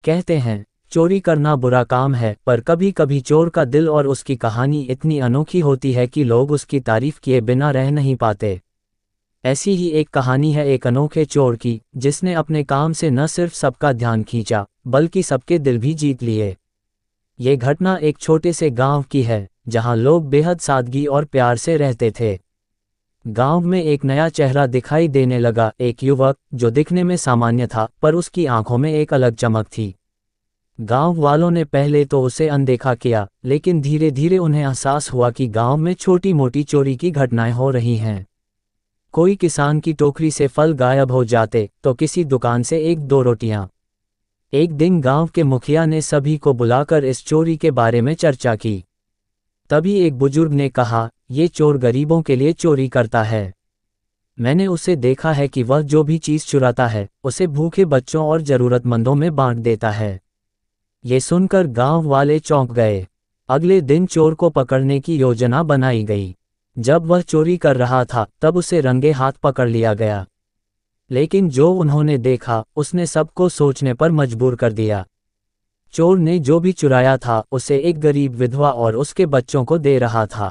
कहते हैं, चोरी करना बुरा काम है, पर कभी कभी चोर का दिल और उसकी कहानी इतनी अनोखी होती है कि लोग उसकी तारीफ किए बिना रह नहीं पाते। ऐसी ही एक कहानी है एक अनोखे चोर की, जिसने अपने काम से न सिर्फ सबका ध्यान खींचा, बल्कि सबके दिल भी जीत लिए। ये घटना एक छोटे से गांव की है, जहां लोग बेहद सादगी और प्यार से रहते थे। गांव में एक नया चेहरा दिखाई देने लगा, एक युवक जो दिखने में सामान्य था, पर उसकी आंखों में एक अलग चमक थी। गांव वालों ने पहले तो उसे अनदेखा किया, लेकिन धीरे धीरे उन्हें एहसास हुआ कि गांव में छोटी मोटी चोरी की घटनाएं हो रही हैं। कोई किसान की टोकरी से फल गायब हो जाते, तो किसी दुकान से एक दो रोटियां। एक दिन गांव के मुखिया ने सभी को बुलाकर इस चोरी के बारे में चर्चा की। तभी एक बुजुर्ग ने कहा, ये चोर गरीबों के लिए चोरी करता है। मैंने उसे देखा है कि वह जो भी चीज़ चुराता है, उसे भूखे बच्चों और ज़रूरतमंदों में बांट देता है। ये सुनकर गांव वाले चौंक गए। अगले दिन चोर को पकड़ने की योजना बनाई गई। जब वह चोरी कर रहा था, तब उसे रंगे हाथ पकड़ लिया गया। लेकिन जो उन्होंने देखा, उसने सबको सोचने पर मजबूर कर दिया। चोर ने जो भी चुराया था, उसे एक गरीब विधवा और उसके बच्चों को दे रहा था।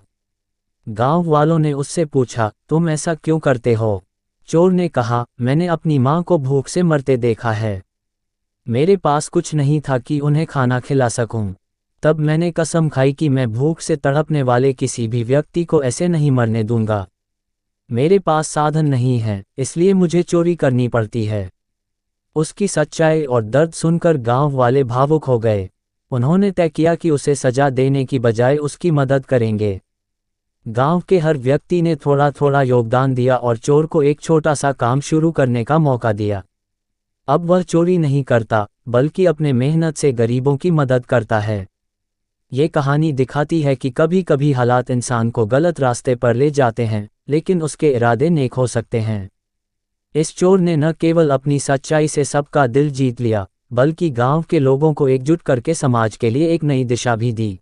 गांव वालों ने उससे पूछा, तुम ऐसा क्यों करते हो? चोर ने कहा, मैंने अपनी माँ को भूख से मरते देखा है। मेरे पास कुछ नहीं था कि उन्हें खाना खिला सकूं। तब मैंने कसम खाई कि मैं भूख से तड़पने वाले किसी भी व्यक्ति को ऐसे नहीं मरने दूंगा। मेरे पास साधन नहीं है, इसलिए मुझे चोरी करनी पड़ती है। उसकी सच्चाई और दर्द सुनकर गांव वाले भावुक हो गए। उन्होंने तय किया कि उसे सजा देने की बजाय उसकी मदद करेंगे। गांव के हर व्यक्ति ने थोड़ा थोड़ा योगदान दिया और चोर को एक छोटा सा काम शुरू करने का मौका दिया। अब वह चोरी नहीं करता, बल्कि अपने मेहनत से गरीबों की मदद करता है। ये कहानी दिखाती है कि कभी कभी हालात इंसान को गलत रास्ते पर ले जाते हैं, लेकिन उसके इरादे नेक हो सकते हैं। इस चोर ने न केवल अपनी सच्चाई से सबका दिल जीत लिया, बल्कि गांव के लोगों को एकजुट करके समाज के लिए एक नई दिशा भी दी।